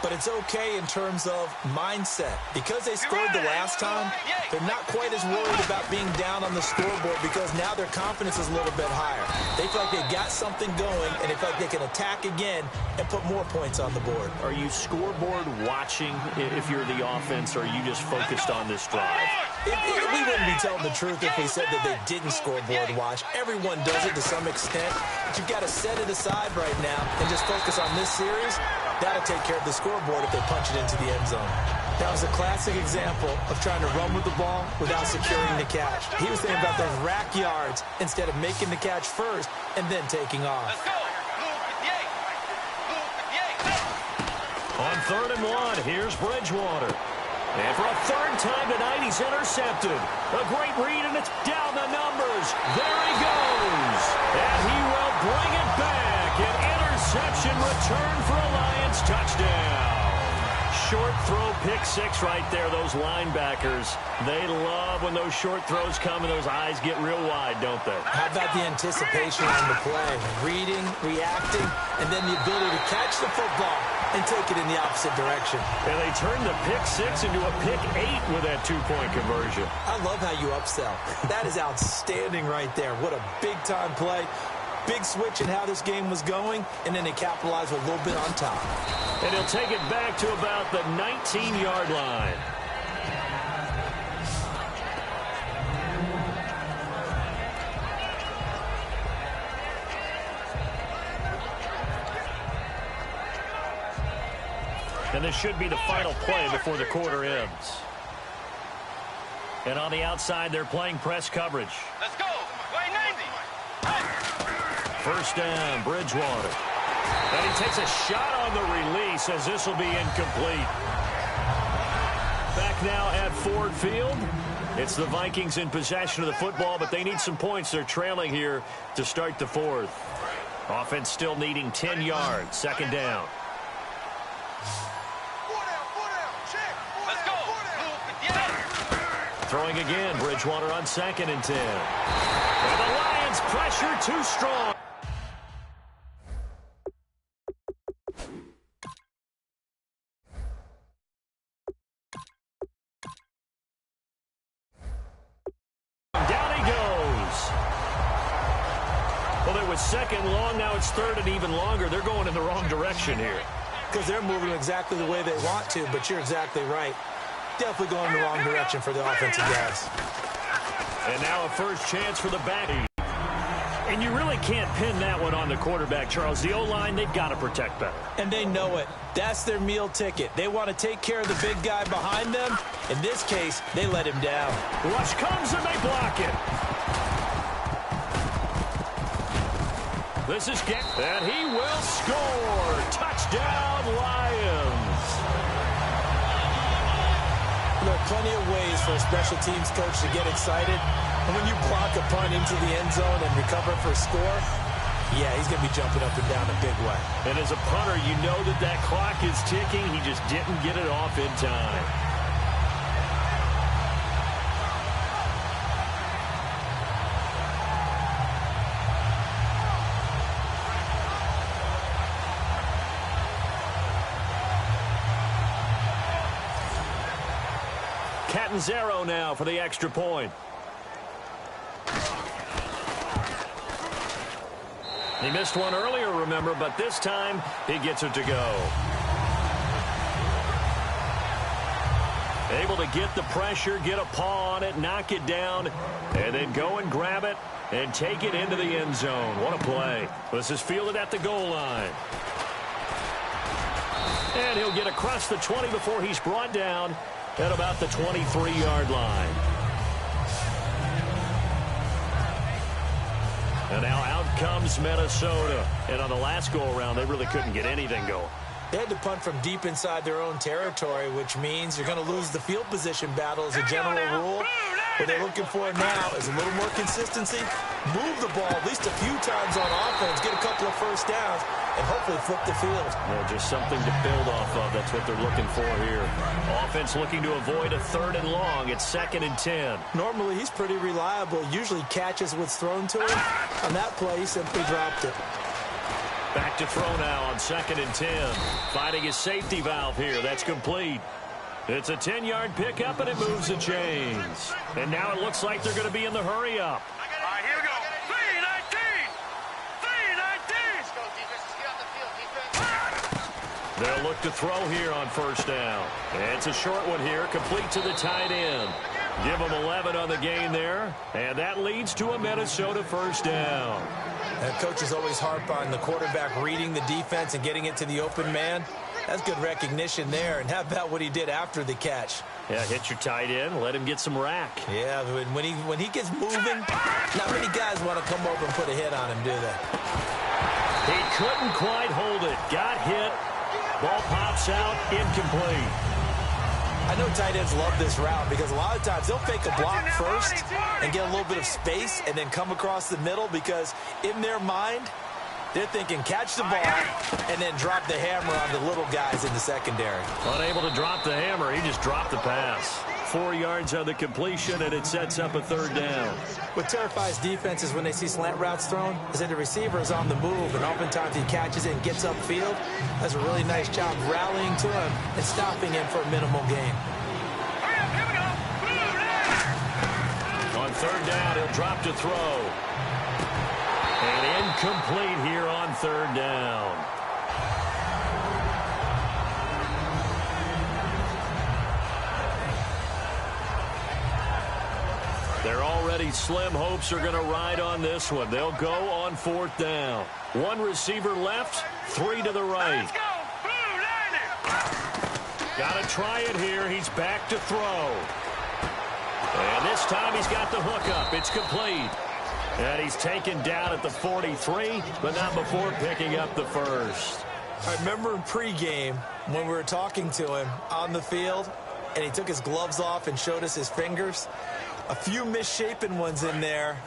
But it's okay in terms of mindset. Because they scored the last time, they're not quite as worried about being down on the scoreboard because now their confidence is a little bit higher. They feel like they got something going, and they feel like they can attack again and put more points on the board. Are you scoreboard watching if you're the offense, or are you just focused on this drive? We wouldn't be telling the truth if we said that they didn't scoreboard watch. Everyone does it to some extent. But you've got to set it aside right now and just focus on this series. That'll take care of the scoreboard if they punch it into the end zone. That was a classic example of trying to run with the ball without securing the catch. He was thinking about those rack yards instead of making the catch first and then taking off. On 3rd and 1, here's Bridgewater. And for a 3rd time tonight, he's intercepted. A great read, and it's down the numbers. There he goes. And he will bring it back. An interception return for a Lions touchdown. short throw pick six right there, those linebackers. They love when those short throws come and those eyes get real wide, don't they? How about the anticipation on the play? Reading, reacting, and then the ability to catch the football and take it in the opposite direction. And they turned the pick six into a pick eight with that two-point conversion. I love how you upsell. That is outstanding right there. What a big-time play. Big switch in how this game was going, and then they capitalized with a little bit on top. And he'll take it back to about the 19-yard line. And this should be the final play before the quarter ends. And on the outside, they're playing press coverage. Let's go. Play 90. First down, Bridgewater. And he takes a shot on the release as this will be incomplete. Back now at Ford Field. It's the Vikings in possession of the football, but they need some points. They're trailing here to start the fourth. Offense still needing 10 yards. Second down. Throwing again, Bridgewater on 2nd and 10. And the Lions pressure too strong. Down he goes. Well, it was second long. Now it's third and even longer. They're going in the wrong direction here. Because they're moving exactly the way they want to, but you're exactly right. Definitely going in the wrong direction for the offensive guys. And now a first chance for the back. And you really can't pin that one on the quarterback, Charles. The O-line, they've got to protect better. And they know it. That's their meal ticket. They want to take care of the big guy behind them. In this case, they let him down. Rush comes and they block it. This is and he will score. Touchdown, Lions. There are plenty of ways for a special teams coach to get excited. And when you block a punt into the end zone and recover for a score, yeah, he's going to be jumping up and down a big way. And as a punter, you know that clock is ticking. He just didn't get it off in time. Catanzaro now for the extra point. He missed one earlier, remember, but this time he gets it to go. Able to get the pressure, get a paw on it, knock it down, and then go and grab it and take it into the end zone. What a play. This is fielded at the goal line. And he'll get across the 20 before he's brought down at about the 23-yard line. And now out comes Minnesota. And on the last go-around, they really couldn't get anything going. They had to punt from deep inside their own territory, which means you're going to lose the field position battle as a general rule. What they're looking for now is a little more consistency, move the ball at least a few times on offense, get a couple of first downs, and hopefully flip the field. Well, just something to build off of. That's what they're looking for here. Offense looking to avoid a 3rd and long. It's 2nd and 10. Normally, he's pretty reliable. Usually catches what's thrown to him. On that play, he simply dropped it. Back to throw now on 2nd and 10. Finding his safety valve here. That's complete. It's a 10-yard pickup, and it moves the chains. And now it looks like they're going to be in the hurry-up. All right, here we go. 3-19. 3-19. They'll look to throw here on first down. And it's a short one here, complete to the tight end. Give them 11 on the gain there, and that leads to a Minnesota first down. And coaches always harp on the quarterback reading the defense and getting it to the open man. That's good recognition there. And how about what he did after the catch? Yeah, hit your tight end, let him get some rack. Yeah, when he gets moving, not many guys want to come over and put a hit on him, do they? He couldn't quite hold it. Got hit. Ball pops out, incomplete. I know tight ends love this route because a lot of times they'll fake a block first and get a little bit of space and then come across the middle because in their mind, They're thinking catch the ball and then drop the hammer on the little guys in the secondary. Unable to drop the hammer, he just dropped the pass. 4 yards on the completion, and it sets up a 3rd down. What terrifies defenses when they see slant routes thrown is that the receiver is on the move, and oftentimes he catches it and gets upfield. Does a really nice job rallying to him and stopping him for a minimal gain. On 3rd down, he'll drop to throw. And incomplete here on 3rd down. Their already slim hopes are going to ride on this one. They'll go on 4th down. 1 receiver left, 3 to the right. Got to try it here. He's back to throw. And this time he's got the hook up. It's complete. And he's taken down at the 43, but not before picking up the first. I remember in pregame when we were talking to him on the field, and he took his gloves off and showed us his fingers. A few misshapen ones in there,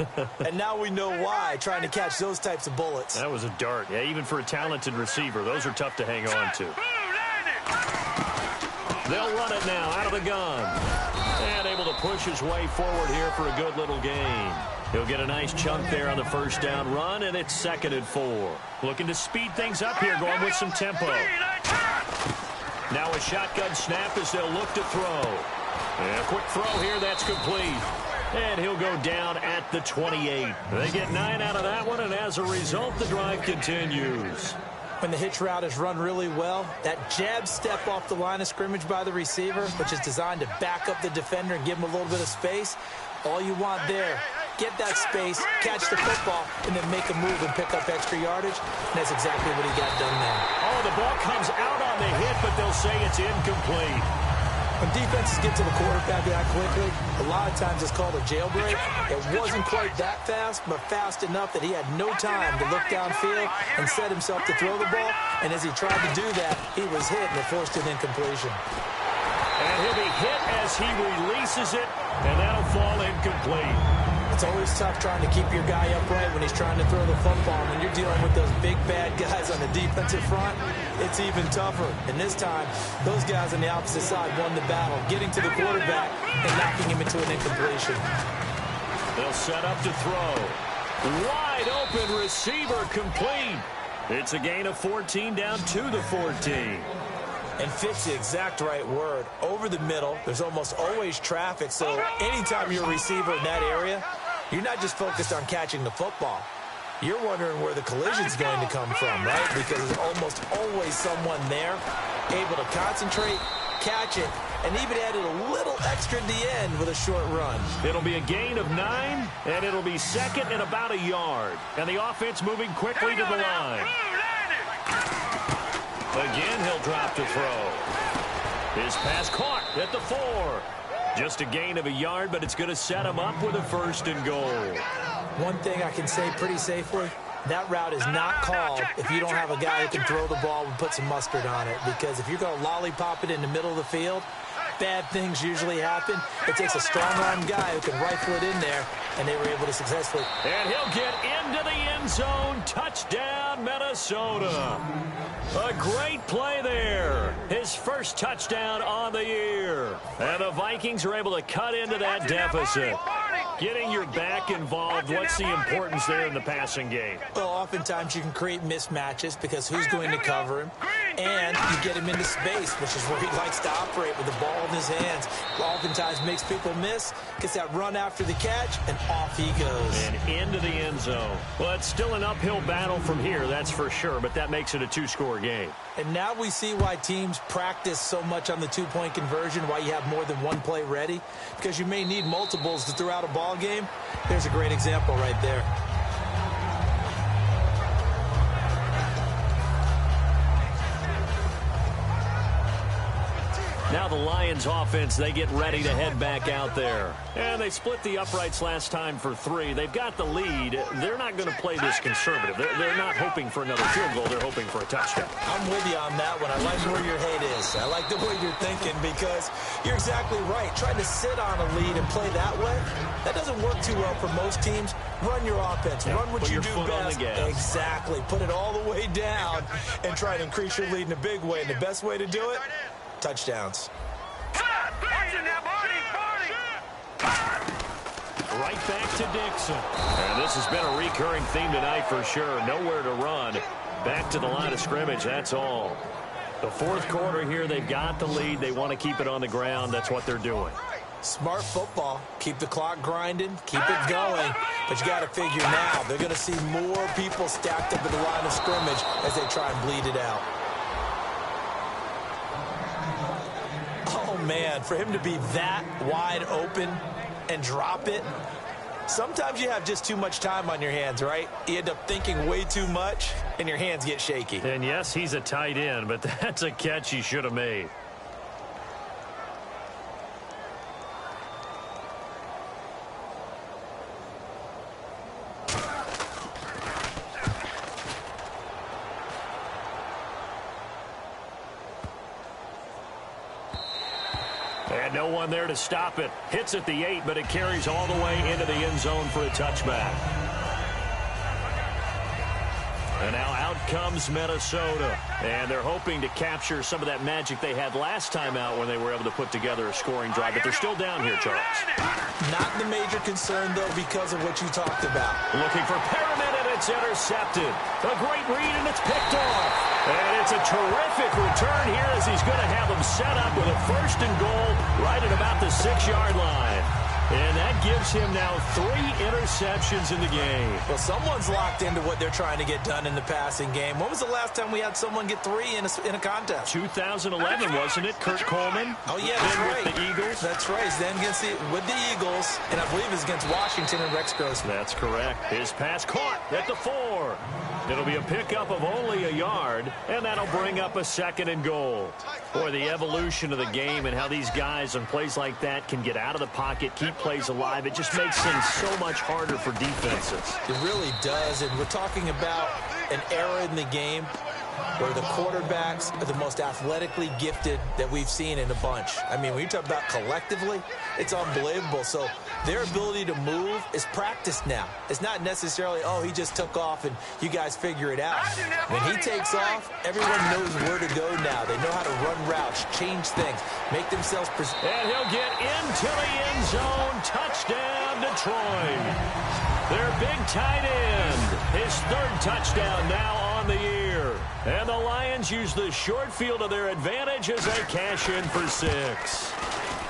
and now we know why, trying to catch those types of bullets. That was a dart. Yeah, even for a talented receiver, those are tough to hang on to. They'll run it now out of the gun. And able to push his way forward here for a good little gain. He'll get a nice chunk there on the 1st down run, and it's 2nd and 4. Looking to speed things up here, going with some tempo. Now a shotgun snap as they'll look to throw. And a quick throw here, that's complete. And he'll go down at the 28. They get 9 out of that one, and as a result, the drive continues. When the hitch route is run really well, that jab step off the line of scrimmage by the receiver, which is designed to back up the defender and give him a little bit of space, all you want there, get that space, catch the football, and then make a move and pick up extra yardage. And that's exactly what he got done there. Oh, the ball comes out on the hit, but they'll say it's incomplete. When defenses get to the quarterback that quickly, a lot of times it's called a jailbreak. It wasn't quite that fast, but fast enough that he had no time to look downfield and set himself to throw the ball. And as he tried to do that, he was hit and it forced an incompletion. And he'll be hit as he releases it, and that'll fall incomplete. It's always tough trying to keep your guy upright when he's trying to throw the football. When you're dealing with those big, bad guys on the defensive front, it's even tougher. And this time, those guys on the opposite side won the battle, getting to the quarterback and knocking him into an incompletion. They'll set up to throw. Wide open receiver complete. It's a gain of 14 down to the 14. And fit's the exact right word. Over the middle, there's almost always traffic, so anytime you're a receiver in that area, you're not just focused on catching the football. You're wondering where the collision's going to come from, right? Because there's almost always someone there able to concentrate, catch it, and even added a little extra at the end with a short run. It'll be a gain of 9, and it'll be 2nd and about a yard. And the offense moving quickly to the line. Again, he'll drop to throw. His pass caught at the 4. Just a gain of a yard, but it's going to set him up with a 1st and goal. One thing I can say pretty safely, that route is not called if you don't have a guy who can throw the ball and put some mustard on it. Because if you're going to lollipop it in the middle of the field, bad things usually happen. It takes a strong-arm guy who can rifle it in there, and they were able to successfully. And he'll get into the end zone. Touchdown, Minnesota. A great play there. His first touchdown on the year. And the Vikings are able to cut into that deficit. Getting your back involved, what's the importance there in the passing game? Well, oftentimes you can create mismatches because who's going to cover him? And you get him into space, which is where he likes to operate with the ball in his hands. Oftentimes makes people miss, gets that run after the catch, and off he goes. And into the end zone. Well, it's still an uphill battle from here, that's for sure, but that makes it a 2-score game. And now we see why teams practice so much on the 2-point conversion, why you have more than one play ready, because you may need multiples to throw out a ball game. There's a great example right there. Now the Lions offense, they get ready to head back out there. And they split the uprights last time for 3. They've got the lead. They're not going to play this conservative. They're not hoping for another field goal. They're hoping for a touchdown. I'm with you on that one. I like where your head is. I like the way you're thinking because you're exactly right. Trying to sit on a lead and play that way, that doesn't work too well for most teams. Run your offense. Yeah, run what you do best. Exactly. Put it all the way down and try to increase your lead in a big way. And the best way to do it, touchdowns. Right back to Dixon. And this has been a recurring theme tonight for sure. Nowhere to run. Back to the line of scrimmage, that's all. The fourth quarter here, they've got the lead. They want to keep it on the ground. That's what they're doing. Smart football. Keep the clock grinding. Keep it going. But you got to figure now, they're going to see more people stacked up at the line of scrimmage as they try and bleed it out. Oh, man, for him to be that wide open and drop it. Sometimes you have just too much time on your hands, right? You end up thinking way too much, and your hands get shaky. And yes, he's a tight end, but that's a catch he should have made. And no one there to stop it. Hits at the 8, but it carries all the way into the end zone for a touchback. And now out comes Minnesota. And they're hoping to capture some of that magic they had last time out when they were able to put together a scoring drive. But they're still down here, Charles. Not the major concern, though, because of what you talked about. Looking for Perriman, and it's intercepted. A great read, and it's picked off. And it's a terrific return here as he's going to have them set up with a 1st and goal right at about the 6-yard line. And that gives him now 3 interceptions in the game. Well, someone's locked into what they're trying to get done in the passing game. When was the last time we had someone get 3 in a contest? 2011, wasn't it? Kurt Coleman. Oh, yeah, that's right. With the Eagles. That's right. Then with the Eagles, and I believe it's against Washington and Rex Grossman. That's correct. His pass caught at the 4. It'll be a pickup of only a yard, and that'll bring up a 2nd and goal. Boy, the evolution of the game and how these guys on plays like that can get out of the pocket, keep plays alive, it just makes things so much harder for defenses. It really does, and we're talking about an era in the game where the quarterbacks are the most athletically gifted that we've seen in a bunch. I mean, when you talk about collectively, it's unbelievable. So their ability to move is practiced now. It's not necessarily, oh, he just took off and you guys figure it out. When he takes off, everyone knows where to go now. They know how to run routes, change things, make themselves... And he'll get into the end zone. Touchdown, Detroit. Their big tight end. His 3rd touchdown now on the year. And the Lions use the short field to their advantage as they cash in for 6.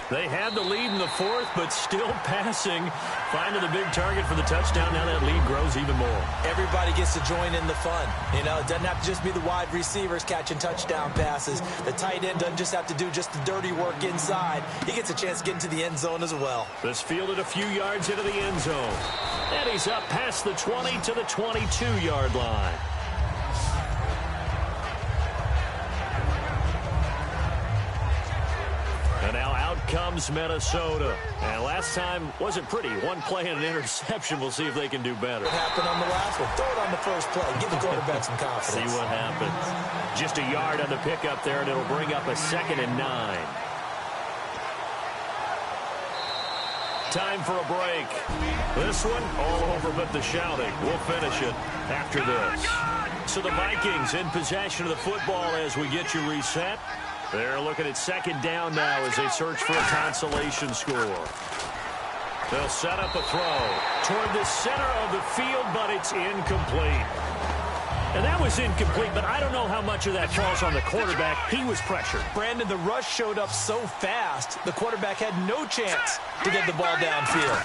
They had the lead in the 4th, but still passing. Finding the big target for the touchdown. Now that lead grows even more. Everybody gets to join in the fun. You know, it doesn't have to just be the wide receivers catching touchdown passes. The tight end doesn't just have to do just the dirty work inside. He gets a chance to get into the end zone as well. This fielded a few yards into the end zone. And he's up past the 20 to the 22-yard line. And now out comes Minnesota. And last time wasn't pretty. One play and an interception. We'll see if they can do better. What happened on the last one? Throw it on the first play. Give the quarterback some confidence. See what happens. Just a yard on the pickup there, and it'll bring up a 2nd and 9. Time for a break. This one, all over but the shouting. We'll finish it after this. So the Vikings in possession of the football as we get you reset. They're looking at 2nd down now as they search for a consolation score. They'll set up a throw toward the center of the field, but it's incomplete. And that was incomplete, but I don't know how much of that falls on the quarterback. He was pressured. Brandon, the rush showed up so fast, the quarterback had no chance to get the ball downfield.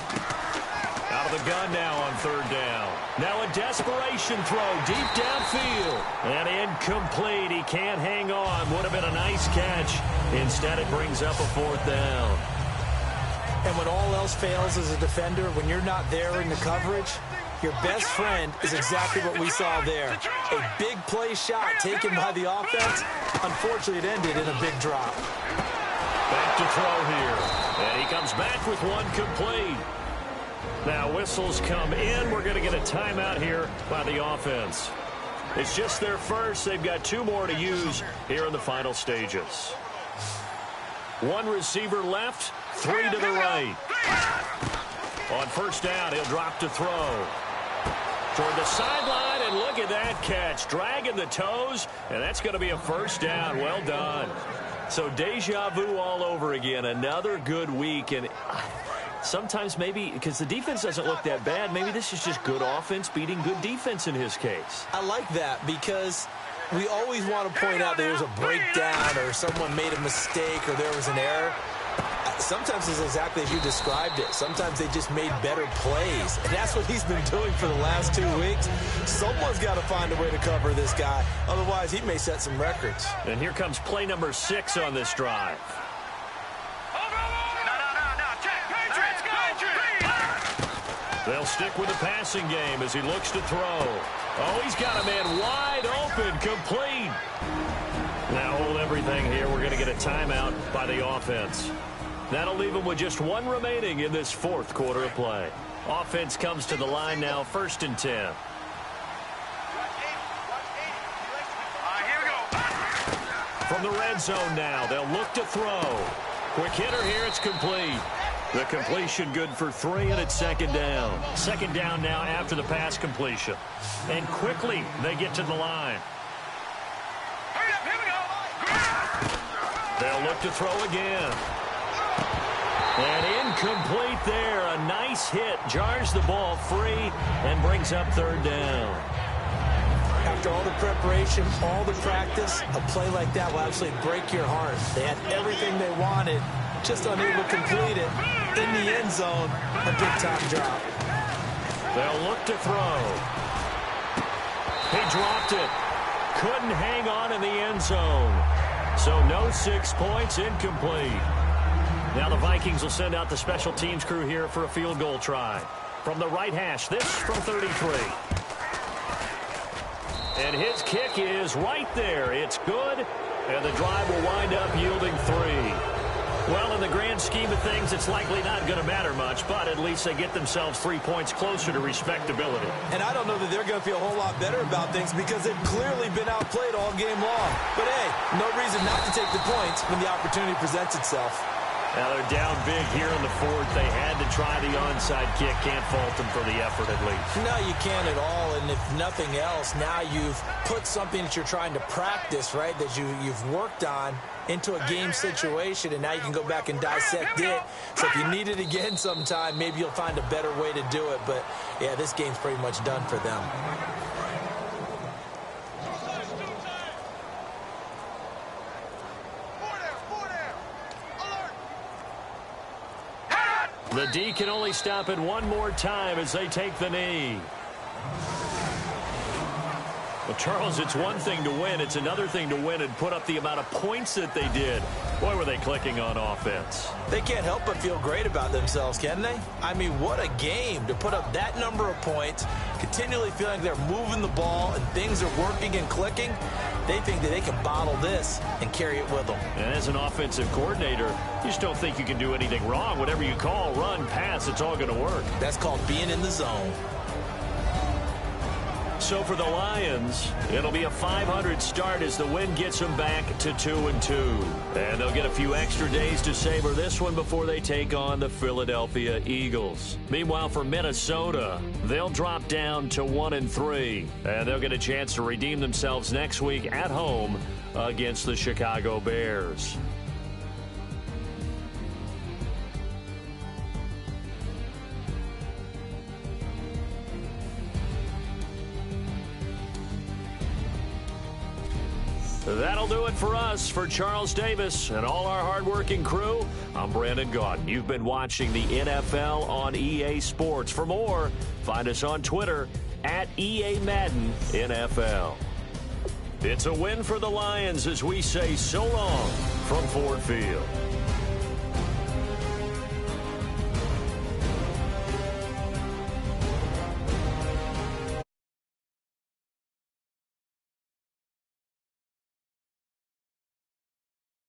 Out of the gun now on 3rd down. Now a desperation throw deep downfield. And incomplete. He can't hang on. Would have been a nice catch. Instead, it brings up a 4th down. And when all else fails as a defender, when you're not there in the coverage, your best friend is exactly what we saw there. A big play shot taken by the offense. Unfortunately, it ended in a big drop. Back to throw here. And he comes back with one complete. Now whistles come in. We're going to get a timeout here by the offense. It's just their first. They've got 2 more to use here in the final stages. 1 receiver left, 3 to the right. On first down, he'll drop to throw. Toward the sideline, and look at that catch. Dragging the toes, and that's going to be a first down. Well done. So deja vu all over again. Another good week. And sometimes maybe, because the defense doesn't look that bad, maybe this is just good offense beating good defense in his case. I like that because we always want to point out there's a breakdown or someone made a mistake or there was an error. Sometimes it's exactly as you described it. Sometimes they just made better plays. And that's what he's been doing for the last 2 weeks. Someone's got to find a way to cover this guy. Otherwise, he may set some records. And here comes play number 6 on this drive. They'll stick with the passing game as he looks to throw. Oh, he's got a man wide open, complete. Now hold everything here. We're going to get a timeout by the offense. That'll leave them with just 1 remaining in this 4th quarter of play. Offense comes to the line now, 1st and 10. Here we go. From the red zone now, they'll look to throw. Quick hitter here, it's complete. The completion good for 3, and it's 2nd down. 2nd down now after the pass completion. And quickly, they get to the line. Here we go. They'll look to throw again. And incomplete there. A nice hit. Jars the ball free and brings up 3rd down. After all the preparation, all the practice, a play like that will absolutely break your heart. They had everything they wanted, just unable to complete it. In the end zone, a big-time drop. They'll look to throw. He dropped it. Couldn't hang on in the end zone. So no 6 points, incomplete. Now the Vikings will send out the special teams crew here for a field goal try. From the right hash, this from 33. And his kick is right there. It's good, and the drive will wind up yielding 3. Well, in the grand scheme of things, it's likely not going to matter much, but at least they get themselves 3 points closer to respectability. And I don't know that they're going to feel a whole lot better about things because they've clearly been outplayed all game long. But, hey, no reason not to take the points when the opportunity presents itself. Now they're down big here in the 4th. They had to try the onside kick. Can't fault them for the effort at least. No, you can't at all. And if nothing else, now you've put something that you're trying to practice, right, that you've worked on into a game situation, and now you can go back and dissect it. So if you need it again sometime, maybe you'll find a better way to do it. But, yeah, this game's pretty much done for them. The D can only stop it 1 more time as they take the knee. Well, Charles, it's one thing to win. It's another thing to win and put up the amount of points that they did. Boy, were they clicking on offense. They can't help but feel great about themselves, can they? I mean, what a game to put up that number of points, continually feeling they're moving the ball and things are working and clicking. They think that they can bottle this and carry it with them. And as an offensive coordinator, you just don't think you can do anything wrong. Whatever you call, run, pass, it's all going to work. That's called being in the zone. So for the Lions, it'll be a .500 start as the win gets them back to 2-2. And they'll get a few extra days to savor this one before they take on the Philadelphia Eagles. Meanwhile, for Minnesota, they'll drop down to 1-3. And they'll get a chance to redeem themselves next week at home against the Chicago Bears. That'll do it for us. For Charles Davis and all our hardworking crew, I'm Brandon Gaudin. You've been watching the NFL on EA Sports. For more, find us on Twitter at EA Madden NFL. It's a win for the Lions as we say so long from Ford Field.